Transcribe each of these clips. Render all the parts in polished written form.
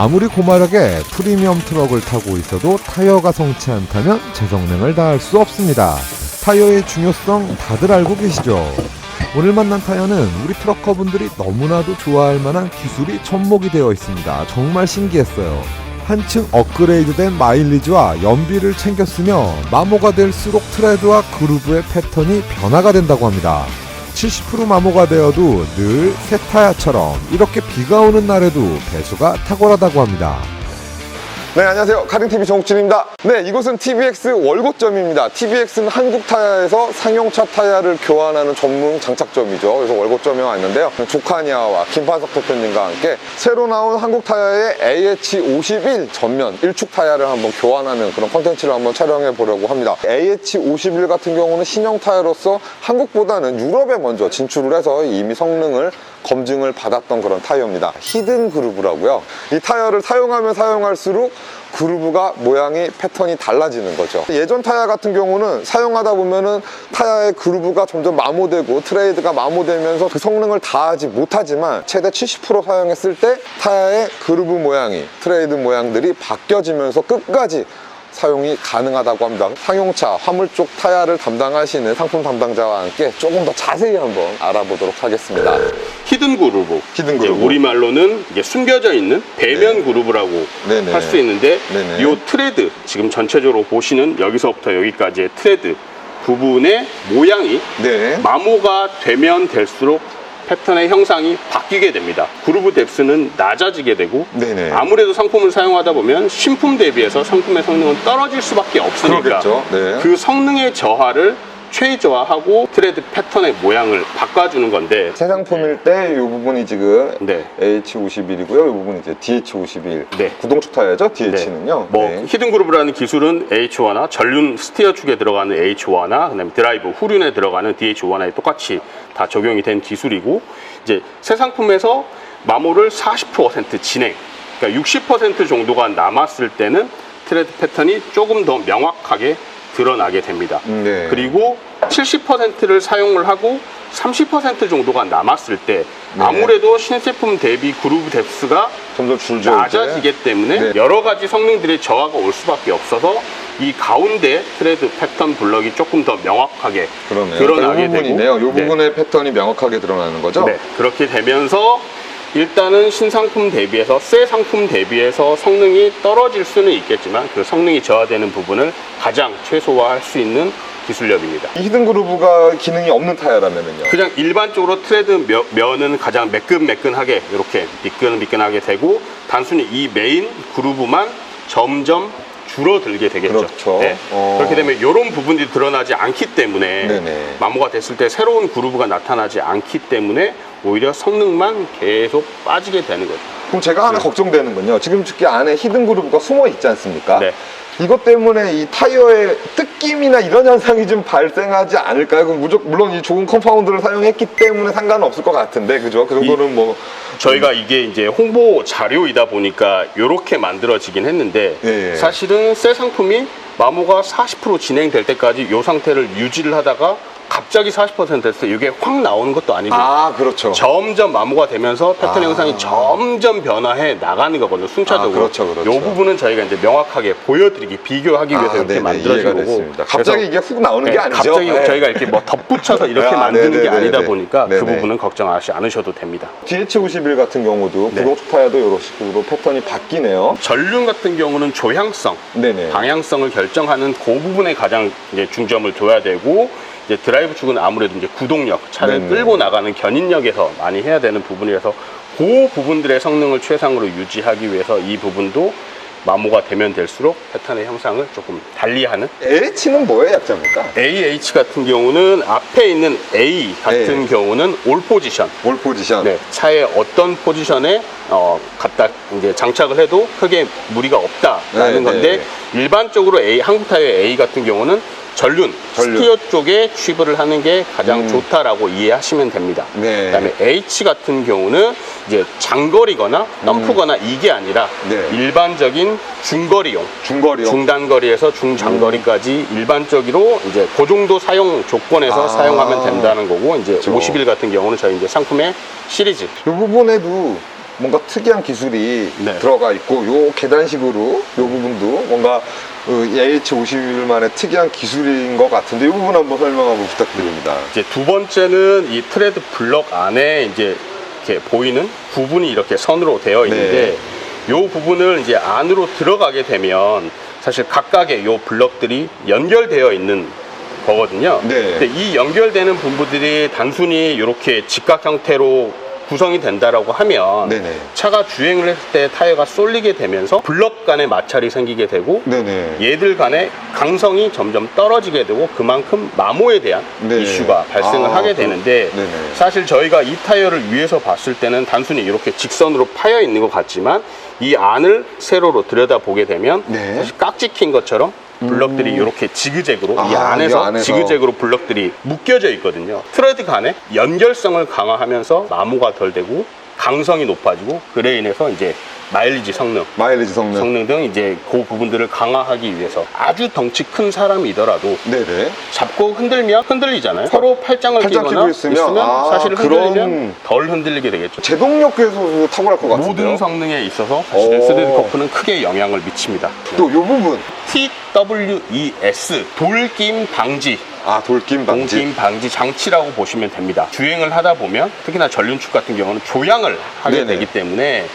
아무리 고마력의 프리미엄 트럭을 타고 있어도 타이어가 성치 않다면 제 성능을 다할 수 없습니다. 타이어의 중요성 다들 알고 계시죠? 오늘 만난 타이어는 우리 트럭커분들이 너무나도 좋아할 만한 기술이 접목이 되어 있습니다. 정말 신기했어요. 한층 업그레이드된 마일리지와 연비를 챙겼으며 마모가 될수록 트레드와 그루브의 패턴이 변화가 된다고 합니다. 70% 마모가 되어도 늘 새 타야처럼 이렇게 비가 오는 날에도 배수가 탁월하다고 합니다. 네, 안녕하세요. 카링TV 정욱진입니다. 네, 이곳은 TBX 월고점입니다. TBX는 한국 타야에서 상용차 타야를 교환하는 전문 장착점이죠. 그래서 월고점에 왔는데요. 조카니아와 김판석 대표님과 함께 새로 나온 한국 타야의 AH51 전면 1축 타야를 한번 교환하는 그런 컨텐츠를 한번 촬영해 보려고 합니다. AH51 같은 경우는 신형 타야로서 한국보다는 유럽에 먼저 진출을 해서 이미 성능을 검증을 받았던 그런 타이어입니다. 히든 그루브라고요. 이 타이어를 사용하면 사용할수록 그루브가 모양이 패턴이 달라지는 거죠. 예전 타이어 같은 경우는 사용하다 보면은 타이어의 그루브가 점점 마모되고 트레이드가 마모되면서 그 성능을 다하지 못하지만 최대 70% 사용했을 때 타이어의 그루브 모양이 트레이드 모양들이 바뀌어지면서 끝까지 사용이 가능하다고 합니다. 상용차, 화물 쪽 타야를 담당하시는 상품 담당자와 함께 조금 더 자세히 한번 알아보도록 하겠습니다. 히든 그루브. 우리말로는 이게 숨겨져 있는 배면 그루브라고 할 수 있는데 이 트레드, 지금 전체적으로 보시는 여기서부터 여기까지의 트레드 부분의 모양이 마모가 되면 될수록 패턴의 형상이 바뀌게 됩니다. 그루브 뎁스는 낮아지게 되고 아무래도 상품을 사용하다 보면 신품 대비해서 상품의 성능은 떨어질 수밖에 없으니까 그 성능의 저하를 최저화하고 트레드 패턴의 모양을 바꿔주는 건데, 새 상품일 때 이 부분이 지금 H51이고요. 이 부분이 이제 DH51 구동축 타이어죠. DH는요. 히든 그루브라는 기술은 H1화 전륜 스티어 축에 들어가는 H1화, 그다음에 드라이브 후륜에 들어가는 DH1화에 똑같이 다 적용이 된 기술이고, 이제 새 상품에서 마모를 40% 진행, 그러니까 60% 정도가 남았을 때는 트레드 패턴이 조금 더 명확하게 드러나게 됩니다. 그리고 70%를 사용을 하고 30% 정도가 남았을 때 아무래도 신제품 대비 그루브 뎁스가 점점 줄죠, 낮아지기 때문에 여러 가지 성능들의 저하가 올 수밖에 없어서 이 가운데 트레드 패턴 블럭이 조금 더 명확하게 드러나게 되고, 이 부분의 패턴이 명확하게 드러나는 거죠? 그렇게 되면서 일단은 신상품 대비해서 새 상품 대비해서 성능이 떨어질 수는 있겠지만 그 성능이 저하되는 부분을 가장 최소화할 수 있는 기술력입니다. 이 히든 그루브가 기능이 없는 타이어라면요? 그냥 일반적으로 트레드 면은 가장 매끈매끈하게 이렇게 미끈미끈하게 되고 단순히 이 메인 그루브만 점점 줄어들게 되겠죠. 그렇게 되면 이런 부분들이 드러나지 않기 때문에 마모가 됐을 때 새로운 그루브가 나타나지 않기 때문에 오히려 성능만 계속 빠지게 되는 거죠. 그럼 제가 하나 걱정되는 건요. 지금 특히 안에 히든 그루브가 숨어 있지 않습니까? 이것 때문에 이 타이어의 뜯김이나 이런 현상이 좀 발생하지 않을까요? 그럼 물론 이 좋은 컴파운드를 사용했기 때문에 상관은 없을 것 같은데, 그죠? 그 정도는 뭐. 저희가 이게 이제 홍보 자료이다 보니까 이렇게 만들어지긴 했는데 사실은 새 상품이 마모가 40% 진행될 때까지 이 상태를 유지를 하다가 갑자기 40% 됐을 때 이게 확 나오는 것도 아니고 점점 마모가 되면서 패턴 형상이 점점 변화해 나가는 거거든요. 순차적으로. 이 부분은 저희가 이제 명확하게 보여드리기, 비교하기 위해서 이렇게 만들어진 거고. 갑자기 이게 훅 나오는 게 아니죠? 갑자기 저희가 이렇게 뭐 덧붙여서 이렇게 만드는 게 아니다 보니까 그 부분은 걱정하지 않으셔도 됩니다. DH51 같은 경우도 구동축 타이어도 이런 식으로 패턴이 바뀌네요. 전륜 같은 경우는 조향성, 방향성을 결정하는 그 부분에 가장 이제 중점을 둬야 되고, 이제 드라이브 축은 아무래도 이제 구동력, 차를 끌고 나가는 견인력에서 많이 해야 되는 부분이라서 그 부분들의 성능을 최상으로 유지하기 위해서 이 부분도 마모가 되면 될수록 패턴의 형상을 조금 달리하는. AH는 뭐의 약자입니까? AH 같은 경우는 앞에 있는 A 같은 경우는 올 포지션. 차의 어떤 포지션에 갖다 이제 장착을 해도 크게 무리가 없다라는 건데, 일반적으로 한국 타이어의 A 같은 경우는 전륜, 스티어 쪽에 취급을 하는 게 가장 좋다라고 이해하시면 됩니다. 그다음에 H 같은 경우는 이제 장거리거나 덤프거나 이게 아니라 일반적인 중거리용, 중단거리에서 중장거리까지 일반적으로 이제 그 정도 사용 조건에서 사용하면 된다는 거고, 이제 51 같은 경우는 저희 이제 상품의 시리즈. 이 부분에도 뭔가 특이한 기술이 네. 들어가 있고 요 계단식으로 요 부분도 뭔가 AH51만의 특이한 기술인 것 같은데 이 부분 한번 설명 한번 부탁드립니다. 이제 두 번째는 이 트레드 블럭 안에 이제 이렇게 보이는 부분이 이렇게 선으로 되어 있는데 이 부분을 이제 안으로 들어가게 되면 사실 각각의 이 블럭들이 연결되어 있는 거거든요. 네. 근데 이 연결되는 부분들이 단순히 이렇게 직각 형태로 구성이 된다라고 하면 네네. 차가 주행을 했을 때 타이어가 쏠리게 되면서 블럭 간의 마찰이 생기게 되고 네네. 얘들 간의 강성이 점점 떨어지게 되고 그만큼 마모에 대한 네. 이슈가 발생을 하게 되는데 네네. 사실 저희가 이 타이어를 위에서 봤을 때는 단순히 이렇게 직선으로 파여 있는 것 같지만 이 안을 세로로 들여다보게 되면 네. 사실 깍지 낀 것처럼 블럭들이 이렇게 지그재그로 이 아, 안에서 이 안에서. 지그재그로 블럭들이 묶여져 있거든요. 트레드 간의 연결성을 강화하면서 마모가 덜 되고 강성이 높아지고 그래 인해서 이제 마일리지 성능 등 이제 그 부분들을 강화하기 위해서 아주 덩치 큰 사람이더라도 네네. 잡고 흔들면 흔들리잖아요. 서로 팔짱을 팔짱 끼거나 끼고 있으면 사실 흔들리면 그런 덜 흔들리게 되겠죠. 제동력에서도 탁월할 것 같은데요. 모든 성능에 있어서 사실 오. 스레드 커프는 크게 영향을 미칩니다. 또 이 부분 TWES 돌김 방지 돌김 방지. 동김 방지 장치라고 보시면 됩니다. 주행을 하다 보면 특히나 전륜축 같은 경우는 조향을 하게 네네. 되기 때문에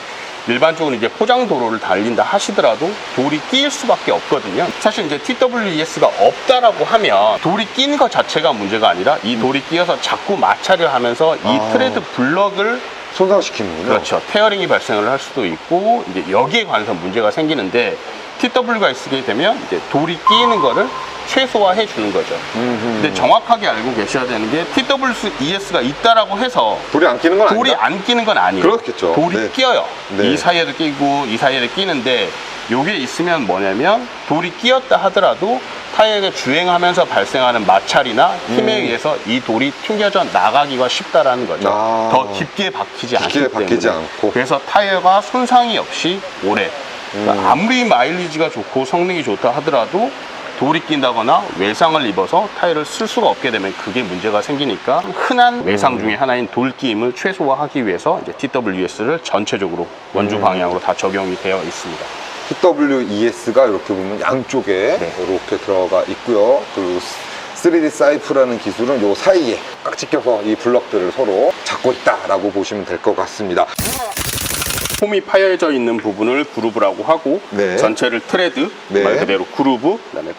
일반적으로 이제 포장 도로를 달린다 하시더라도 돌이 끼일 수밖에 없거든요. 사실 이제 TWES가 없다라고 하면 돌이 끼는 것 자체가 문제가 아니라 이 돌이 끼어서 자꾸 마찰을 하면서 이 트레드 블럭을 손상시키는군요. 그렇죠. 테어링이 발생을 할 수도 있고 이제 여기에 관해서 문제가 생기는데 TW가 있게 되면 이제 돌이 끼이는 거를 최소화해 주는 거죠. 근데 정확하게 알고 계셔야 되는 게 TWES가 있다라고 해서 돌이 안 끼는 건 돌이 아니다. 안 끼는 건 아니에요. 그렇겠죠. 돌이 네. 끼어요. 네. 이 사이에도 끼고 이 사이에도 끼는데 요게 있으면 뭐냐면 돌이 끼었다 하더라도 타이어가 주행하면서 발생하는 마찰이나 힘에 의해서 이 돌이 튕겨져 나가기가 쉽다라는 거죠. 더 깊게 박히지 않기 때문에. 박히지 않고. 그래서 타이어가 손상이 없이 오래. 그러니까 아무리 마일리지가 좋고 성능이 좋다 하더라도 돌이 낀다거나 외상을 입어서 타이어를 쓸 수가 없게 되면 그게 문제가 생기니까 흔한 외상 중에 하나인 돌끼임을 최소화하기 위해서 이제 TWES를 전체적으로 원주 방향으로 다 적용이 되어 있습니다. TWES가 이렇게 보면 양쪽에 네. 이렇게 들어가 있고요. 그리고 3D 사이프라는 기술은 요 사이에 깍지 껴서 이 블럭들을 서로 잡고 있다라고 보시면 될 것 같습니다. 폼이 파여져 있는 부분을 그루브라고 하고 네. 전체를 트레드, 네. 말 그대로 그루브, 그다음에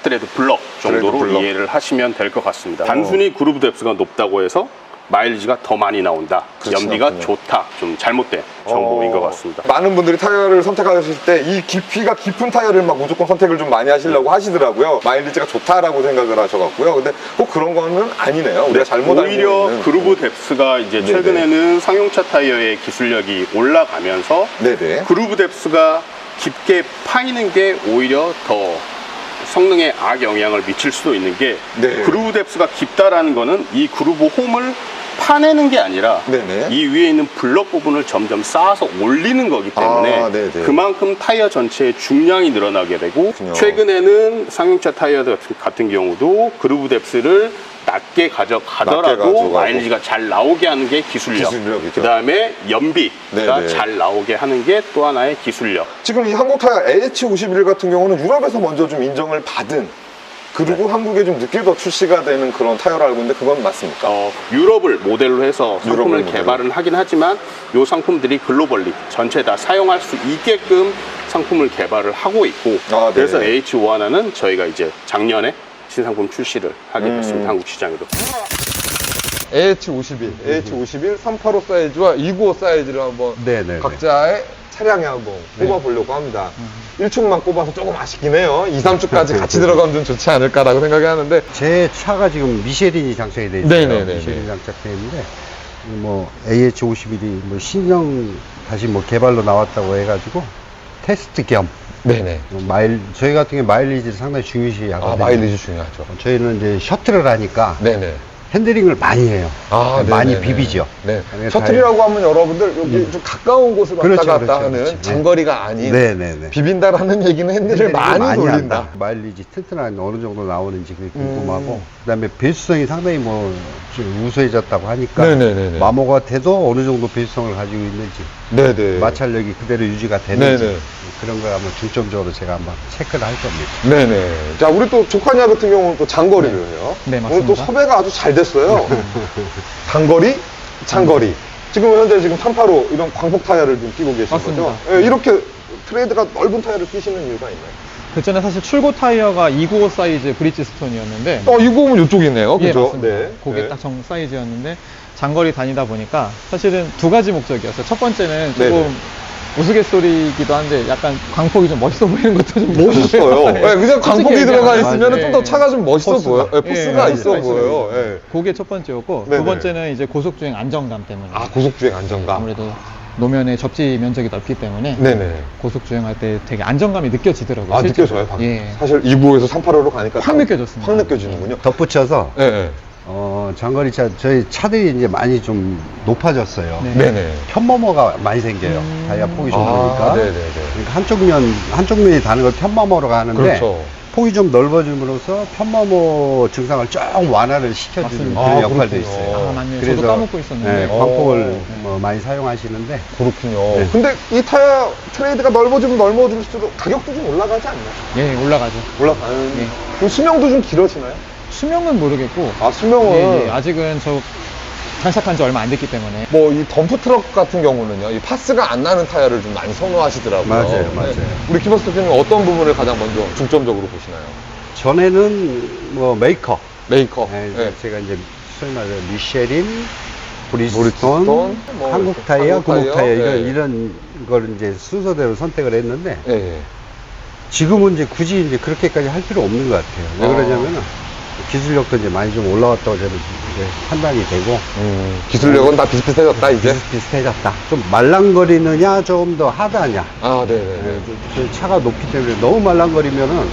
트레드 블럭 정도로 트레드 블럭. 이해를 하시면 될 것 같습니다. 단순히 그루브 뎁스가 높다고 해서 마일리지가 더 많이 나온다, 그렇진 연비가 않군요. 좋다, 좀 잘못된 정보인 것 같습니다. 많은 분들이 타이어를 선택하실 때 이 깊이가 깊은 타이어를 막 무조건 선택을 좀 많이 하시려고 하시더라고요. 마일리지가 좋다라고 생각을 하셔갖고요. 근데 꼭 그런 거는 아니네요. 우리가 잘못 알고 오히려 있는. 그루브 뎁스가 이제 네네. 최근에는 상용차 타이어의 기술력이 올라가면서 네네. 그루브 뎁스가 깊게 파이는 게 오히려 더 성능에 악영향을 미칠 수도 있는 게 네. 그루브 뎁스가 깊다라는 거는 이 그루브 홈을 파내는 게 아니라 네네. 이 위에 있는 블럭 부분을 점점 쌓아서 올리는 거기 때문에 네네. 그만큼 타이어 전체의 중량이 늘어나게 되고 그렇군요. 최근에는 상용차 타이어 같은 경우도 그루브 뎁스를 낮게 가져가더라도 가져가고. 마일리지가 잘 나오게 하는 게 기술력. 기술력이죠. 그 다음에 연비가 네네. 잘 나오게 하는 게 또 하나의 기술력. 지금 이 한국 타이어 AH51 같은 경우는 유럽에서 먼저 좀 인정을 받은 그리고 네. 한국에 좀 늦게 더 출시가 되는 그런 타이어를 알고 있는데 그건 맞습니까? 유럽을 모델로 해서 상품을 유럽을 모델로. 개발은 하긴 하지만 이 상품들이 글로벌리 전체 다 사용할 수 있게끔 상품을 개발을 하고 있고 네. 그래서 AH51은 저희가 이제 작년에 신상품 출시를 하게 됐습니다. 한국 시장에도. AH51, 385 사이즈와 295 사이즈를 한번 네네. 각자의 차량에 한번 꼽아보려고 합니다. 1축만 꼽아서 조금 아쉽긴 해요. 2, 3축까지 같이 들어가면 좀 좋지 않을까라고 생각이 하는데 제 차가 지금 미쉐린이 장착이 돼 있어요. 네네네네. 미쉐린 장착되어 있는데 뭐 AH51이 뭐 신형 다시 뭐 개발로 나왔다고 해가지고 테스트 겸 네네. 저희 같은 경우 마일리지를 상당히 중요시 하거든요. 마일리지 중요하죠. 저희는 이제 셔틀을 하니까 네네. 핸들링을 많이 해요. 많이 네네네. 비비죠. 네. 그러니까 셔틀이라고 하면 여러분들 여기 좀 가까운 곳을 왔다 그렇죠, 갔다 그렇죠, 하는 그렇죠. 장거리가 아닌 네네네. 비빈다라는 얘기는 핸들을 많이 돌린다. 한다. 마일리지 튼튼한 어느 정도 나오는지 그게 궁금하고 그다음에 배수성이 상당히 뭐 좀 우수해졌다고 하니까 네네네네. 마모가 돼도 어느 정도 배수성을 가지고 있는지 네네. 마찰력이 그대로 유지가 되는지 네네. 그런 거 한번 중점적으로 제가 한번 체크를 할 겁니다. 네네. 자, 우리 또 조카냐 같은 경우는 또 장거리를 해요. 네, 오늘 맞습니다. 또 섭외가 아주 잘 됐어요. 장거리, 장거리. 지금 현재 지금 385 이런 광폭 타이어를 좀 끼고 계신 맞습니다. 거죠? 예, 이렇게 트레이드가 넓은 타이어를 끼시는 이유가 있나요? 그전에 사실 출고 타이어가 295 사이즈 브릿지스톤이었는데 이거 보면 이쪽이네요. 예, 그죠? 맞습니다. 그게 딱 정 사이즈였는데 장거리 다니다 보니까 사실은 두 가지 목적이었어요. 첫 번째는 조금 네네. 우스갯소리이기도 한데 약간 광폭이 좀 멋있어 보이는 것도 좀 멋있어요. 네. 예, 그냥 광폭이 솔직히 들어가 얘기하면. 있으면 예, 좀 더 예. 차가 좀 멋있어 포스가. 보여요. 예, 포스가 예, 있어 포스가 보여요. 예. 그게 첫 번째였고 네네. 두 번째는 이제 고속주행 안정감 때문에 고속주행 안정감. 아무래도 노면의 접지 면적이 넓기 때문에 네네. 고속주행할 때 되게 안정감이 느껴지더라고요. 느껴져요, 실제로. 예. 사실 2부에서 385로 가니까 확 느껴졌습니다. 확 느껴지는군요. 덧붙여서 예, 예. 장거리 차 저희 차들이 이제 많이 좀 높아졌어요. 네. 네네. 편머머가 많이 생겨요. 타이어 폭이 좁으니까. 네네네. 그러니까 한쪽 면이 다는 걸 편머머로 가는데 그렇죠. 폭이 좀 넓어짐으로써 편머머 증상을 좀 완화를 시켜주는 맞습니다. 그런 역할도 그렇군요. 있어요. 맞네요. 저도 까먹고 있었는데. 네, 광폭을 뭐 많이 사용하시는데 그렇군요. 네. 근데 이 타이어 트레이드가 넓어지면 넓어질수록 가격도 좀 올라가지 않나요? 예, 올라가죠. 올라가는. 예. 그럼 수명도 좀 길어지나요? 수명은 모르겠고 수명은. 예, 예. 아직은 저 장착한 지 얼마 안 됐기 때문에 뭐 이 덤프 트럭 같은 경우는요, 이 파스가 안 나는 타이어를 좀 많이 선호하시더라고요. 맞아요, 맞아요. 우리 키버스 대표님 어떤 부분을 가장 먼저 중점적으로 보시나요? 전에는 뭐 메이커 메이커. 네, 네. 제가 이제 소위 말해 미쉐린, 브리ヂ스톤, 브리ヂ스톤, 뭐 한국 타이어, 한국 구목 타이어 타이어, 예. 이런 걸 이제 순서대로 선택을 했는데 예, 예. 지금은 이제 굳이 이제 그렇게까지 할 필요 없는 것 같아요. 왜 그러냐면은 기술력도 이제 많이 좀 올라왔다고 저는 이제 판단이 되고 기술력은 다 비슷비슷해졌다, 이제? 비슷해졌다. 좀 말랑거리느냐, 좀 더 하다냐. 네네. 네, 저 차가 높기 때문에 너무 말랑거리면은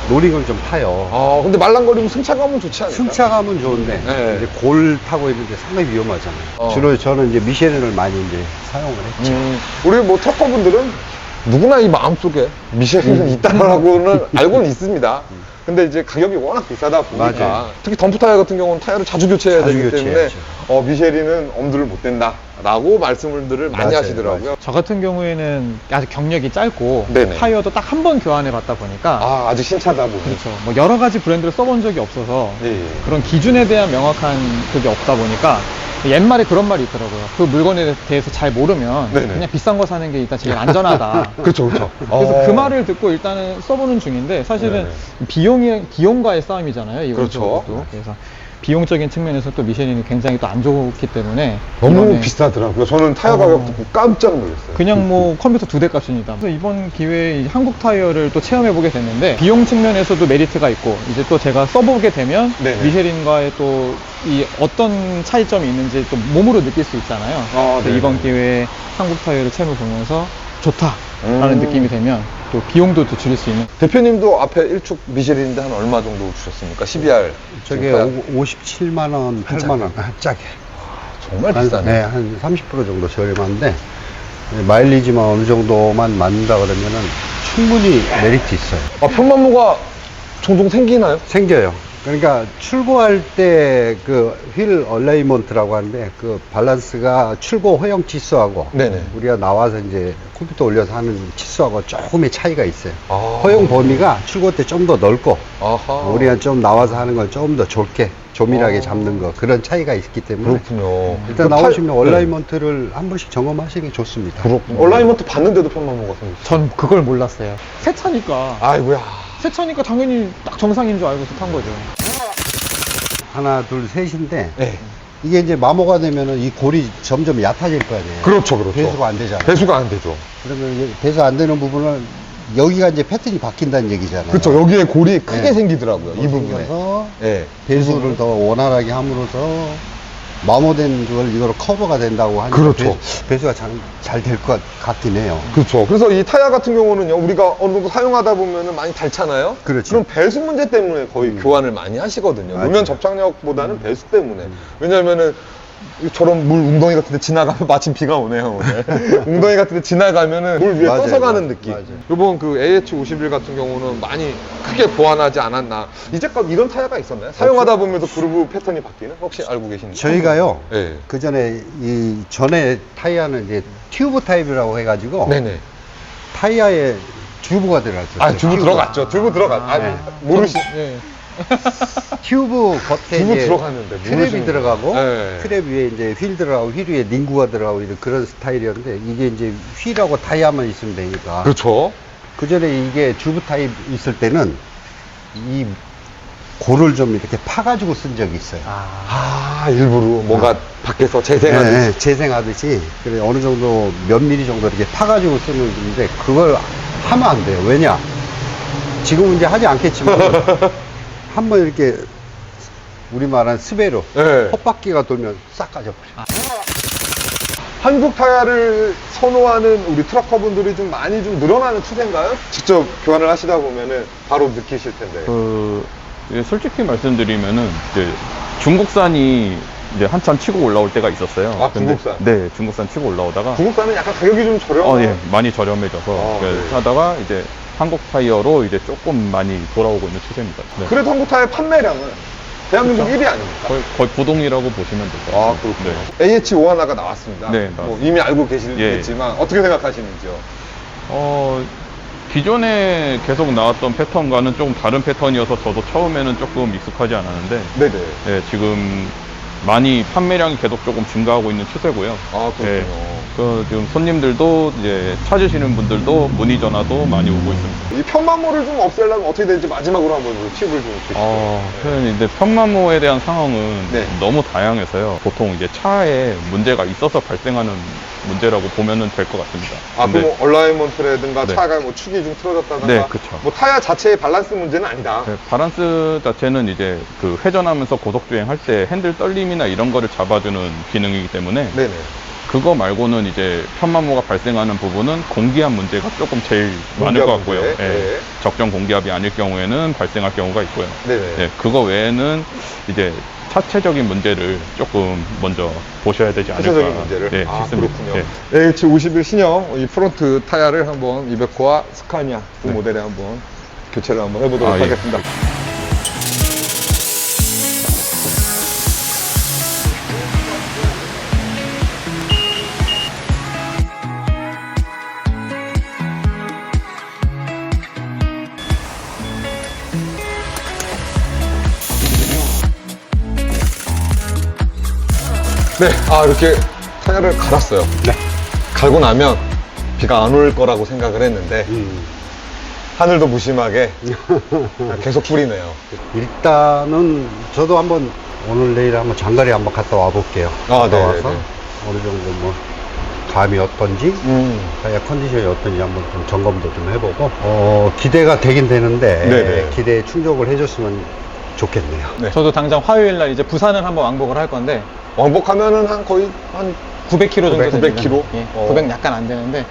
노링을 좀 타요. 근데 말랑거리면 승차감은 좋지 않을까? 승차감은 좋은데 네. 이제 골 타고 있는데 상당히 위험하잖아요. 주로 저는 이제 미쉐린을 많이 이제 사용을 했죠. 우리 뭐 터커분들은 누구나 이 마음속에 미쉐린은 있다라고는 알고는 있습니다. 근데 이제 가격이 워낙 비싸다 보니까 맞아요. 특히 덤프 타이어 같은 경우는 타이어를 자주 교체해야 자주 되기 때문에 교체해야죠. 미쉐린은 엄두를 못 댄다 라고 말씀들을 많이 맞아요, 하시더라고요. 저 같은 경우에는 아직 경력이 짧고 네네. 타이어도 딱 한 번 교환해 봤다 보니까 아직 신차다 보니. 그렇죠. 뭐 여러 가지 브랜드를 써본 적이 없어서 예, 예. 그런 기준에 대한 명확한 그게 없다 보니까 옛말에 그런 말이 있더라고요. 그 물건에 대해서 잘 모르면 네네. 그냥 비싼 거 사는 게 일단 제일 안전하다. 그렇죠, 그렇죠. 그래서 그 말을 듣고 일단은 써보는 중인데 사실은 비용과의 싸움이잖아요. 이거 그렇죠. 그래서 비용적인 측면에서 또 미쉐린이 굉장히 또 안 좋기 때문에 너무 이번에 비싸더라고요. 저는 타이어 가격 듣고 깜짝 놀랐어요. 그냥 뭐 컴퓨터 2대 값입니다. 그래서 이번 기회에 이제 한국 타이어를 또 체험해 보게 됐는데 비용 측면에서도 메리트가 있고 이제 또 제가 써보게 되면 네네. 미쉐린과의 또 이 어떤 차이점이 있는지 또 몸으로 느낄 수 있잖아요. 그래서 네네. 이번 기회에 한국 타이어를 체험해 보면서 좋다라는 느낌이 되면 또 비용도 또 줄일 수 있는. 대표님도 앞에 1축 미쉐린인데 한 얼마 정도 주셨습니까? 12R. 저게 57만 원, 8만 원, 짝에. 정말 한, 비싸네. 네, 한 30% 정도 저렴한데 마일리지만 어느 정도만 맞는다 그러면은 충분히 메리트 있어요. 편마모가 종종 생기나요? 생겨요. 그러니까 출고할 때 그 휠 얼라이먼트라고 하는데 그 밸런스가 출고 허용 치수하고 네네. 우리가 나와서 이제 컴퓨터 올려서 하는 치수하고 조금의 차이가 있어요. 아. 허용 범위가 출고 때 좀 더 넓고 아하. 우리가 좀 나와서 하는 건 좀 더 좁게 조밀하게 잡는 거 그런 차이가 있기 때문에 그렇군요. 일단 그 나오시면 팔- 얼라이먼트를 한 번씩 점검하시는 게 좋습니다. 그렇군요. 얼라이먼트 봤는데도 편마모가 생겼어요. 전 그걸 몰랐어요. 새 차니까. 아이고야. 새 차니까 당연히 딱 정상인 줄 알고서 탄 거죠. 하나, 둘, 셋인데 네. 이게 이제 마모가 되면은 이 골이 점점 얕아질 거 아니에요. 그렇죠, 그렇죠. 배수가 안 되잖아요. 배수가 안 되죠. 그러면 이제 배수 안 되는 부분은 여기가 이제 패턴이 바뀐다는 얘기잖아요. 그렇죠. 여기에 골이 크게 네. 생기더라고요. 이 부분에. 그래서 예. 배수를 더 원활하게 함으로써 마모된 걸 이거로 커버가 된다고 하니까 그렇죠. 배수가 잘 될 것 같긴 해요. 그렇죠. 그래서 이 타이어 같은 경우는요, 우리가 어느 정도 사용하다 보면은 많이 닳잖아요. 그렇죠. 그럼 배수 문제 때문에 거의 교환을 많이 하시거든요. 맞아요.路面접착력보다는 배수 때문에. 왜냐면은 저런 물 웅덩이 같은 데 지나가면 마침 비가 오네요, 오늘. 웅덩이 같은 데 지나가면은 물 위에 맞아요, 떠서 가는 맞아요. 느낌. 맞아요. 요번 그 AH51 같은 경우는 많이 크게 보완하지 않았나. 이제껏 이런 타이어가 있었나요? 사용하다 보면서 그루브 패턴이 바뀌는? 혹시 알고 계신지? 저희가요, 네. 그 전에 전에 타이어는 이제 튜브 타입이라고 해가지고 네네. 타이어에 튜브가 들어갔어요. 아, 튜브 들어갔죠. 튜브 들어갔. 아, 네. 모르시. 예. 튜브 겉에 튜브 이제 들어갔는데 트랩이 모르시는 들어가고 네. 트랩 위에 이제 휠 들어가고 휠 위에 링구가 들어가고 이런 그런 스타일이었는데 이게 이제 휠하고 타이어만 있으면 되니까 그렇죠. 그 전에 이게 튜브 타입 있을 때는 이 고를 좀 이렇게 파가지고 쓴 적이 있어요. 아, 일부러 뭔가 밖에서 재생하는. 네, 재생하듯이 그래 어느 정도 몇 미리 정도 이렇게 파가지고 쓰는 건데 그걸 하면 안 돼요. 왜냐? 지금은 이제 하지 않겠지만 한번 이렇게 우리 말한 스베로 네. 헛바퀴가 돌면 싹 가져버려. 한국 타이어를 선호하는 우리 트럭커분들이 좀 많이 좀 늘어나는 추세인가요? 직접 교환을 하시다 보면은 바로 느끼실 텐데. 예, 솔직히 말씀드리면은 이제 중국산이 이제 한참 치고 올라올 때가 있었어요. 아, 중국산? 네, 중국산 치고 올라오다가 중국산은 약간 가격이 좀 저렴해요. 예, 많이 저렴해져서 아, 그래서 네. 하다가 이제 한국 타이어로 이제 조금 많이 돌아오고 있는 추세입니다. 네. 그래도 한국 타이어 판매량은 대한민국 1위 아닙니까? 거의 부동이라고 보시면 될 것 같아요. 아, 그렇군요. AH5 하나가 나왔습니다. 네, 뭐 나왔습니다. 이미 알고 계시겠지만 어떻게 생각하시는지요? 기존에 계속 나왔던 패턴과는 조금 다른 패턴이어서 저도 처음에는 조금 익숙하지 않았는데 네네. 네, 지금 많이 판매량이 계속 조금 증가하고 있는 추세고요. 아, 그렇군요. 네, 지금 손님들도 이제 찾으시는 분들도 문의 전화도 많이 오고 있습니다. 이 편마모를 좀 없애려면 어떻게 되는지 마지막으로 한번 팁을 좀 주시죠. 근데 편마모에 대한 상황은 네. 너무 다양해서요. 보통 이제 차에 문제가 있어서 발생하는 문제라고 보면은 될 것 같습니다. 아, 근데 그럼 뭐 얼라이먼트라든가 네. 차가 뭐 축이 좀 틀어졌다든가 네, 그쵸. 뭐 타이어 자체의 밸런스 문제는 아니다. 네, 바란스 자체는 이제 그 회전하면서 고속주행 할 때 핸들 떨림이나 이런 거를 잡아주는 기능이기 때문에 네네. 그거 말고는 이제 편마모가 발생하는 부분은 공기압 문제가 조금 제일 많을 공기압 것 같고요. 문제, 예, 네. 적정 공기압이 아닐 경우에는 발생할 경우가 있고요. 네네. 네, 그거 외에는 이제 차체적인 문제를 조금 먼저 보셔야 되지 않을까 차체적인 문제를? 네, 아, 싶습니다. 그렇군요. 네. AH51 신형 이 프론트 타이어를 한번 이베코와 스카니아 두 네. 모델에 한번 교체를 한번 해보도록 아, 예. 하겠습니다. 네, 이렇게 타이어를 갈았어요. 네. 갈고 나면 비가 안 올 거라고 생각을 했는데 하늘도 무심하게 계속 뿌리네요. 일단은 저도 한번 오늘 내일 한번 장거리 한번 갔다 와 볼게요. 아, 갔다 네네네. 와서 어느 정도 뭐 감이 어떤지 타이어 컨디션이 어떤지 한번 좀 점검도 좀 해보고 기대가 되긴 되는데 네네. 기대에 충족을 해줬으면 좋겠네요. 네. 저도 당장 화요일 날 이제 부산을 한번 왕복을 할 건데 왕복하면은 거의 한 900km 정도 900 됩니다. km? 예, 900 약간 안 되는데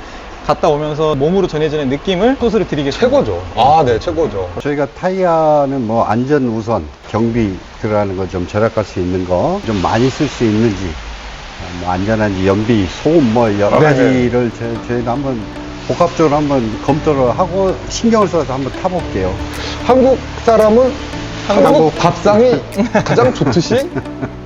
갔다 오면서 몸으로 전해지는 느낌을 소스를 드리겠습니다. 최고죠. 아, 네, 최고죠. 저희가 타이어는 뭐 안전 우선 경비 들어가는 거 좀 절약할 수 있는 거 좀 많이 쓸 수 있는지 뭐 안전한지 연비 소음 뭐 여러 네네. 가지를 저희도 한번 복합적으로 한번 검토를 하고 신경을 써서 한번 타볼게요. 한국 사람은 한국 밥상이 가장 좋듯이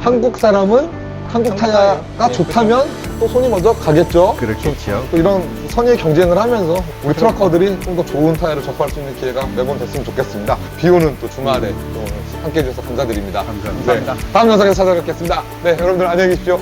한국 사람은 한국 타이어가 좋다면 또 손이 먼저 가겠죠. 그렇겠죠. 또 이런 선의 경쟁을 하면서 우리 트럭커들이 좀 더 좋은 타이어를 접할 수 있는 기회가 매번 됐으면 좋겠습니다. 비 오는 또 주말에 또 함께 해주셔서 감사드립니다. 감사합니다. 네, 다음 영상에서 찾아뵙겠습니다. 네, 여러분들 안녕히 계십시오.